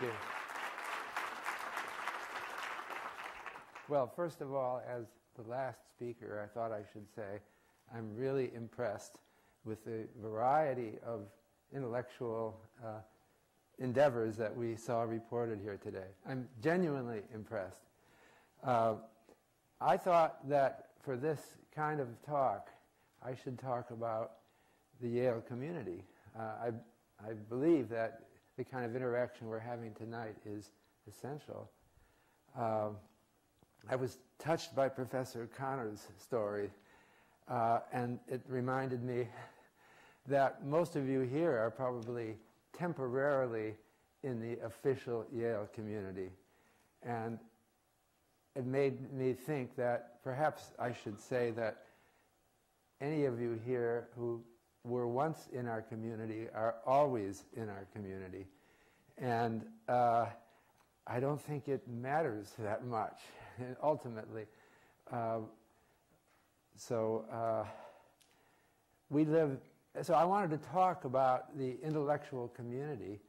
Thank you. Well, first of all, as the last speaker, I thought I should say I'm really impressed with the variety of intellectual endeavors that we saw reported here today. I'm genuinely impressed. I thought that for this kind of talk, I should talk about the Yale community. I believe that the kind of interaction we're having tonight is essential. I was touched by Professor Connor's story, and it reminded me that most of you here are probably temporarily in the official Yale community. And it made me think that perhaps I should say that any of you here who were once in our community are always in our community. And I don't think it matters that much, ultimately. We live. So I wanted to talk about the intellectual community,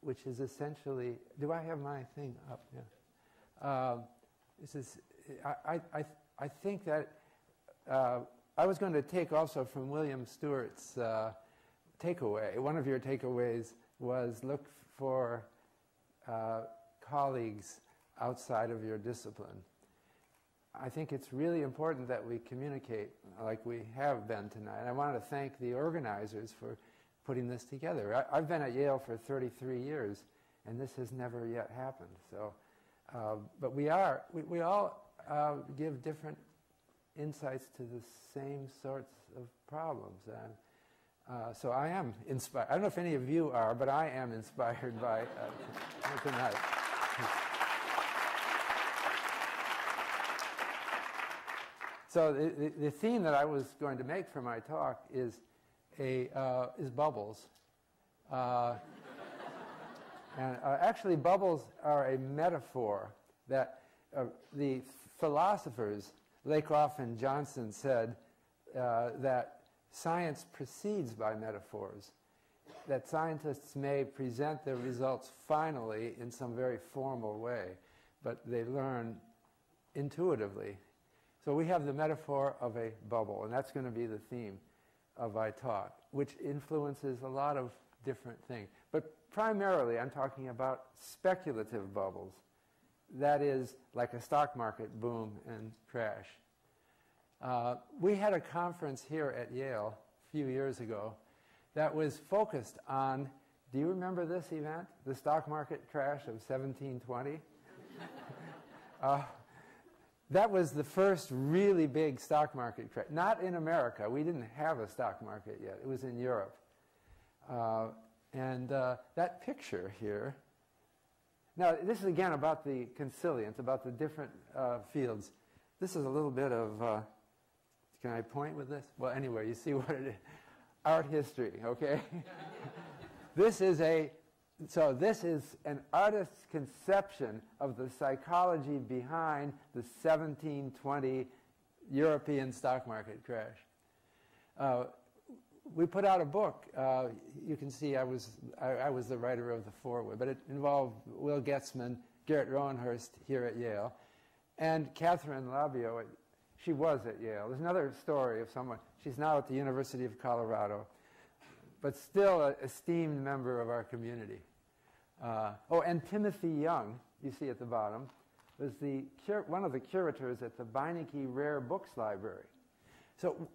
which is essentially. Do I have my thing up? Yeah. This is. I think that I was going to take also from William Stewart's takeaway. One of your takeaways was look for colleagues outside of your discipline. I think it's really important that we communicate like we have been tonight. And I want to thank the organizers for putting this together. I've been at Yale for 33 years, and this has never yet happened. So, but we all give different insights to the same sorts of problems. And so I am inspired. I don't know if any of you are, but I am inspired by tonight. So the theme that I was going to make for my talk is bubbles. Actually, bubbles are a metaphor that the philosophers Lakoff and Johnson said that science proceeds by metaphors, that scientists may present their results finally in some very formal way, but they learn intuitively. So we have the metaphor of a bubble, and that's going to be the theme of my talk, which influences a lot of different things. But primarily, I'm talking about speculative bubbles. That is, like a stock market boom and crash. We had a conference here at Yale a few years ago that was focused on, do you remember this event? The stock market crash of 1720? That was the first really big stock market crash. Not in America. We didn't have a stock market yet. It was in Europe. That picture here. Now, this is again about the consilience, about the different fields. This is a little bit of, can I point with this? Well, anyway, you see what it is. Art history, okay? This is an artist's conception of the psychology behind the 1720 European stock market crash. We put out a book. You can see I was the writer of the foreword, but it involved Will Getzman, Garrett Rowenhurst here at Yale, and Catherine Labio. She was at Yale. There's another story of someone. She's now at the University of Colorado, but still an esteemed member of our community. And Timothy Young, you see at the bottom, was one of the curators at the Beinecke Rare Books Library. So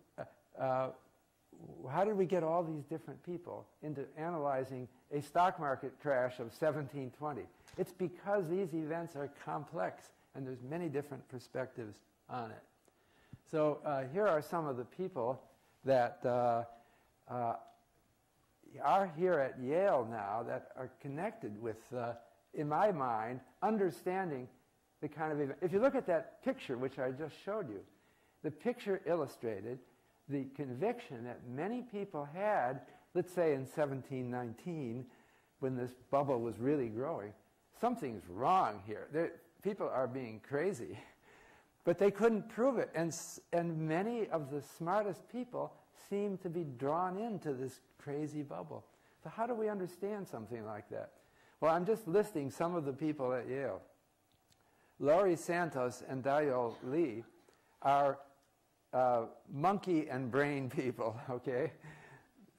how did we get all these different people into analyzing a stock market crash of 1720? It's because these events are complex, and there's many different perspectives on it. So here are some of the people that are here at Yale now that are connected with, in my mind, understanding the kind of event. If you look at that picture, which I just showed you, the picture illustrated the conviction that many people had, let's say in 1719, when this bubble was really growing, something's wrong here. People are being crazy. But they couldn't prove it. And many of the smartest people seem to be drawn into this crazy bubble. So how do we understand something like that? Well, I'm just listing some of the people at Yale. Laurie Santos and Dayo Lee are monkey and brain people, okay?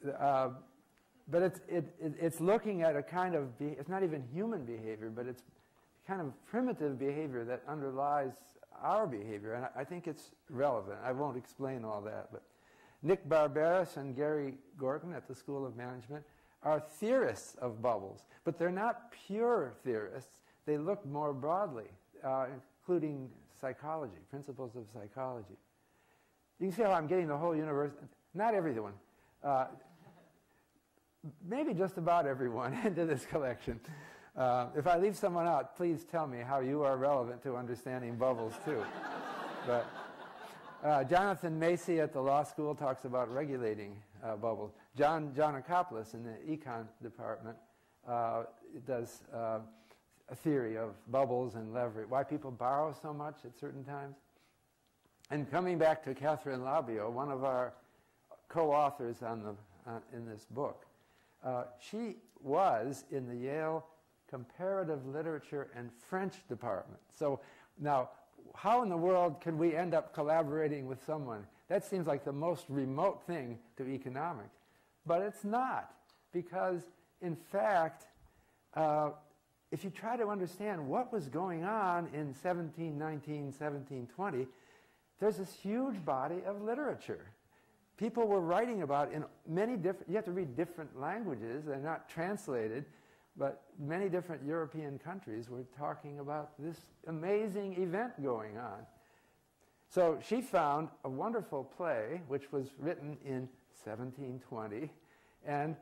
But it's looking at a kind of, it's not even human behavior, but it's kind of primitive behavior that underlies our behavior, and I think it's relevant. I won't explain all that, but Nick Barbaras and Gary Gorton at the School of Management are theorists of bubbles, but they're not pure theorists. They look more broadly, including psychology, principles of psychology. You can see how I'm getting the whole universe, not everyone, maybe just about everyone into this collection. If I leave someone out, please tell me how you are relevant to understanding bubbles too. But Jonathan Macy at the law school talks about regulating bubbles. John Akopoulos in the econ department does a theory of bubbles and leverage, why people borrow so much at certain times. And coming back to Catherine Labio, one of our co-authors in this book, she was in the Yale Comparative Literature and French department. So now, how in the world could we end up collaborating with someone? That seems like the most remote thing to economics. But it's not, because in fact, if you try to understand what was going on in 1719, 1720, there's this huge body of literature. People were writing about in many different, you have to read different languages, they're not translated, but many different European countries were talking about this amazing event going on. So she found a wonderful play, which was written in 1720, and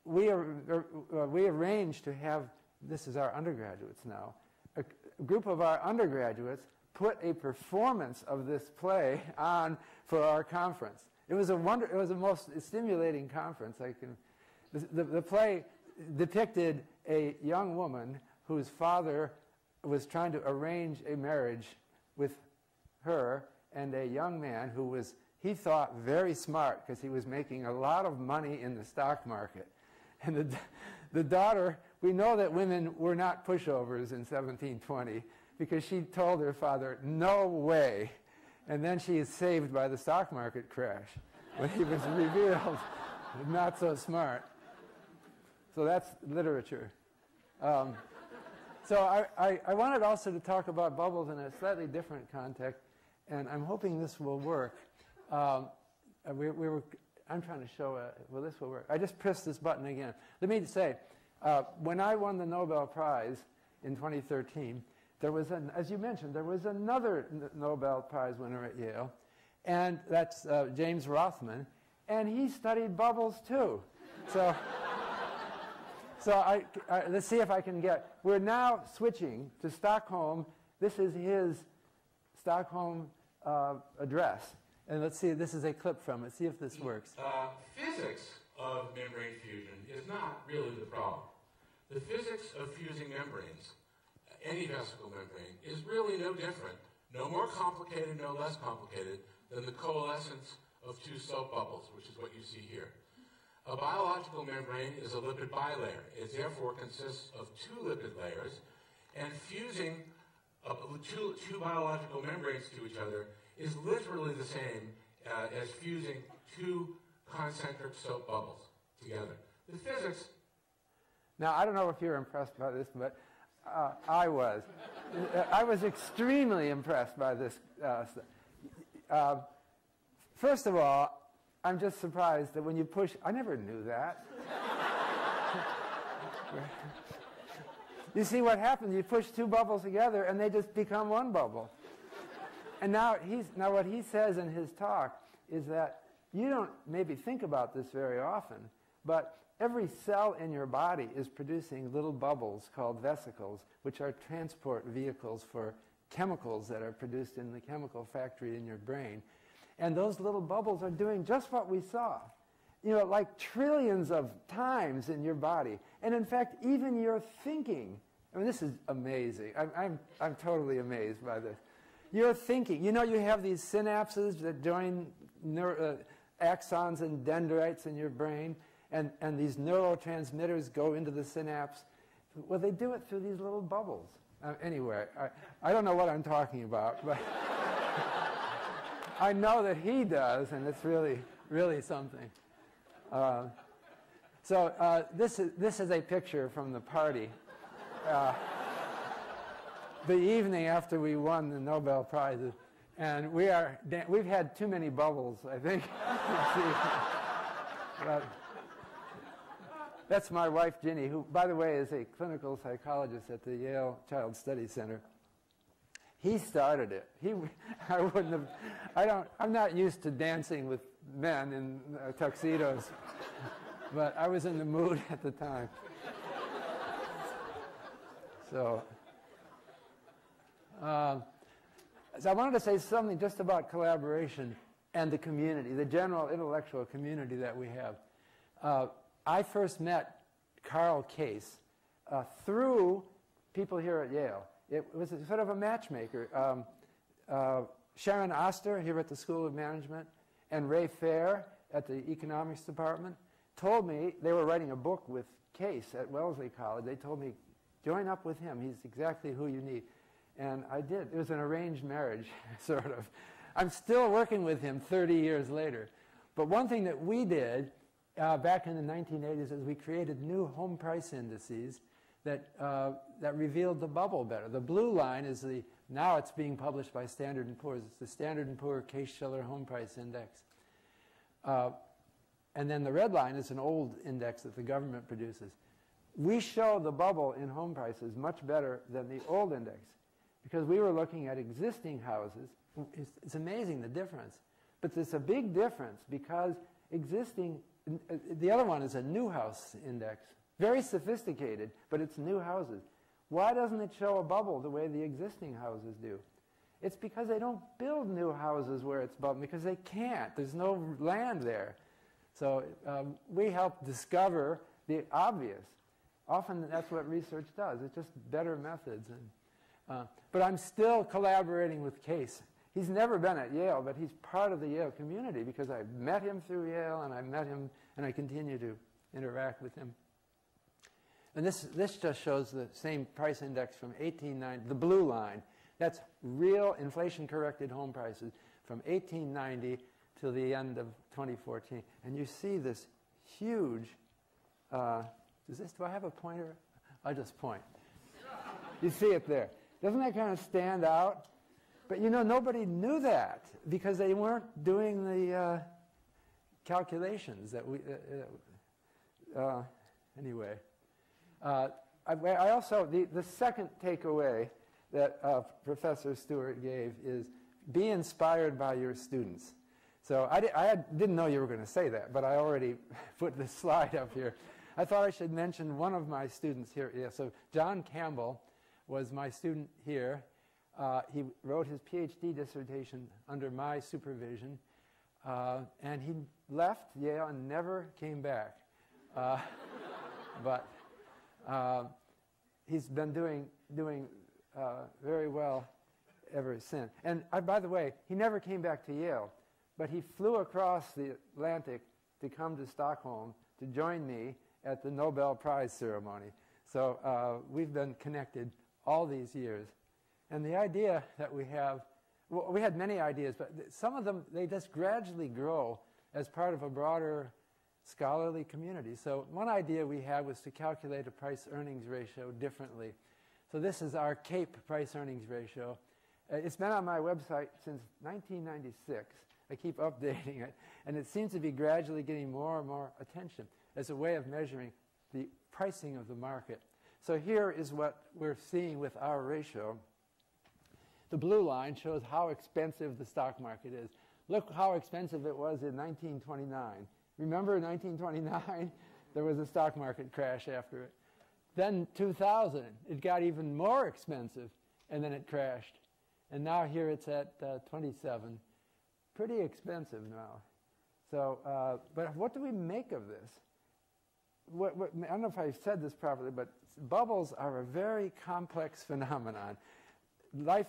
we arranged to have, this is our undergraduates now, a group of our undergraduates put a performance of this play on for our conference. It was a most stimulating conference. The play depicted a young woman whose father was trying to arrange a marriage with her and a young man who was, he thought, very smart because he was making a lot of money in the stock market. And the daughter, we know that women were not pushovers in 1720 because she told her father, no way. And then she is saved by the stock market crash when he was revealed not so smart. So that's literature. So I wanted also to talk about bubbles in a slightly different context, and I'm hoping this will work. I'm trying to show, well, this will work. I just pressed this button again. Let me say, when I won the Nobel Prize in 2013, there was, as you mentioned, there was another Nobel Prize winner at Yale, and that's James Rothman, and he studied bubbles too. So, let's see if I can get, we're now switching to Stockholm. This is his Stockholm address. And let's see, this is a clip from it. See if this works. Physics of membrane fusion is not really the problem. The physics of fusing membranes, any vesicle membrane, is really no different, no more complicated, no less complicated than the coalescence of two soap bubbles, which is what you see here. A biological membrane is a lipid bilayer. It therefore consists of two lipid layers, and fusing two biological membranes to each other is literally the same as fusing two concentric soap bubbles together. The physics... Now, I don't know if you're impressed by this, but I was. I was extremely impressed by this. First of all, I'm just surprised that when you push... I never knew that. You see what happens, you push two bubbles together and they just become one bubble. And now what he says in his talk is that you don't maybe think about this very often, but every cell in your body is producing little bubbles called vesicles, which are transport vehicles for chemicals that are produced in the chemical factory in your brain. And those little bubbles are doing just what we saw, you know, like trillions of times in your body. And in fact, even your thinking, I mean, this is amazing. I'm totally amazed by this. Your thinking, you know, you have these synapses that join axons and dendrites in your brain, and these neurotransmitters go into the synapse. Well, they do it through these little bubbles. Anyway, I don't know what I'm talking about, but I know that he does, and it's really, really something. This is a picture from the party. The evening after we won the Nobel Prizes, and we've had too many bubbles, I think. But that's my wife, Ginny, who, by the way, is a clinical psychologist at the Yale Child Study Center. He started it. I wouldn't have. I'm not used to dancing with men in tuxedos, but I was in the mood at the time. So I wanted to say something just about collaboration and the community, the general intellectual community that we have. I first met Karl Case through people here at Yale. It was sort of a matchmaker. Sharon Oster here at the School of Management and Ray Fair at the Economics Department told me they were writing a book with Case at Wellesley College. They told me, join up with him. He's exactly who you need. And I did. It was an arranged marriage, sort of. I'm still working with him 30 years later. But one thing that we did back in the 1980s is we created new home price indices that revealed the bubble better. The blue line is now it's being published by Standard & Poor's. It's the Standard & Poor Case-Shiller Home Price Index. And then the red line is an old index that the government produces. We show the bubble in home prices much better than the old index because we were looking at existing houses. It's amazing the difference. But there's a big difference because the other one is a new house index. Very sophisticated, but it's new houses. Why doesn't it show a bubble the way the existing houses do? It's because they don't build new houses where it's bubbling, because they can't. There's no land there. So we help discover the obvious. Often that's what research does. It's just better methods. But I'm still collaborating with Case. He's never been at Yale, but he's part of the Yale community because I met him through Yale, and I met him, and I continue to interact with him. And this just shows the same price index from 1890, the blue line. That's real inflation-corrected home prices from 1890 till the end of 2014. And you see this huge, do I have a pointer? I'll just point. You see it there. Doesn't that kind of stand out? But you know, nobody knew that because they weren't doing the calculations that we, anyway. I also, the second takeaway that Professor Stewart gave is be inspired by your students. So I didn't know you were going to say that, but I already put this slide up here. I thought I should mention one of my students here. Yeah, so John Campbell was my student here. He wrote his PhD dissertation under my supervision, and he left Yale and never came back. But he's been doing very well ever since. And by the way, he never came back to Yale, but he flew across the Atlantic to come to Stockholm to join me at the Nobel Prize ceremony. So we've been connected all these years. And the idea that we have, well, we had many ideas, but some of them, they just gradually grow as part of a broader scholarly community. So one idea we had was to calculate a price-earnings ratio differently. So this is our CAPE price-earnings ratio. It's been on my website since 1996. I keep updating it. And it seems to be gradually getting more and more attention as a way of measuring the pricing of the market. So here is what we're seeing with our ratio. The blue line shows how expensive the stock market is. Look how expensive it was in 1929. Remember in 1929? There was a stock market crash after it. Then 2000, it got even more expensive, and then it crashed. And now here it's at 27. Pretty expensive now. So, but what do we make of this? I don't know if I said this properly, but bubbles are a very complex phenomenon. Life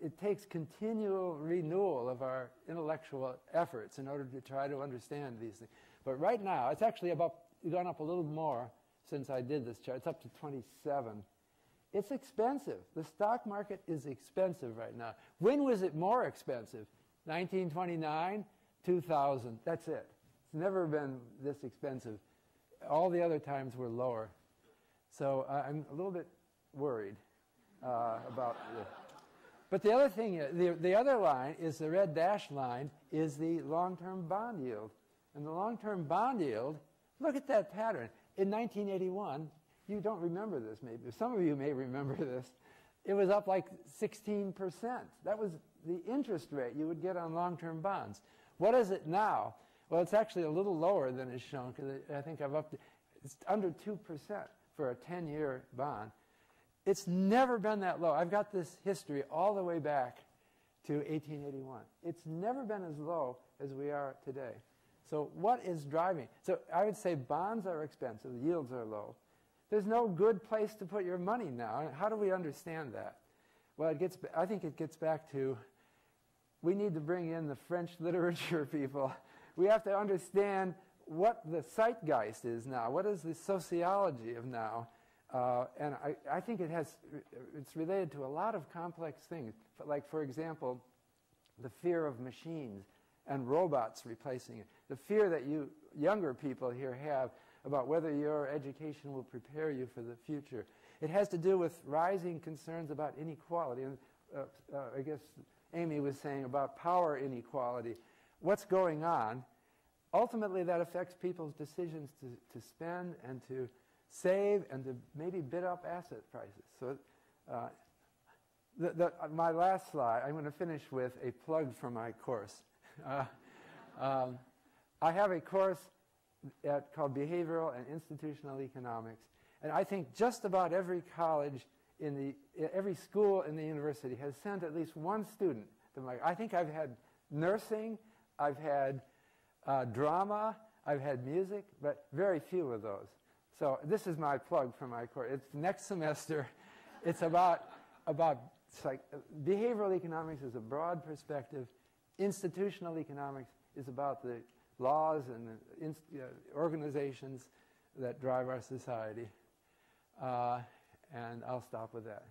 it takes continual renewal of our intellectual efforts in order to try to understand these things. But right now, it's actually gone up a little more since I did this chart. It's up to 27. It's expensive. The stock market is expensive right now. When was it more expensive? 1929, 2000. That's it. It's never been this expensive. All the other times were lower. So I'm a little bit worried about this. But the other thing, the other line is the red dashed line, is the long-term bond yield. And the long-term bond yield, look at that pattern. In 1981, you don't remember this maybe. Some of you may remember this. It was up like 16%. That was the interest rate you would get on long-term bonds. What is it now? Well, it's actually a little lower than is shown, because I think it's under 2% for a 10-year bond. It's never been that low. I've got this history all the way back to 1881. It's never been as low as we are today. So what is driving? So I would say bonds are expensive, yields are low. There's no good place to put your money now. How do we understand that? Well, I think it gets back to, we need to bring in the French literature people. We have to understand what the zeitgeist is now. What is the sociology of now? And I think it's related to a lot of complex things. Like, for example, the fear of machines and robots replacing it. The fear that you younger people here have about whether your education will prepare you for the future. It has to do with rising concerns about inequality. And I guess Amy was saying about power inequality. What's going on? Ultimately, that affects people's decisions to spend and to save and to maybe bid up asset prices. So my last slide, I'm going to finish with a plug for my course. I have a course called Behavioral and Institutional Economics, and I think just about every college every school in the university has sent at least one student to my. I think I've had nursing, I've had drama, I've had music, but very few of those. So this is my plug for my course. It's next semester. It's about behavioral economics is a broad perspective. Institutional economics is about the laws and the organizations that drive our society. And I'll stop with that.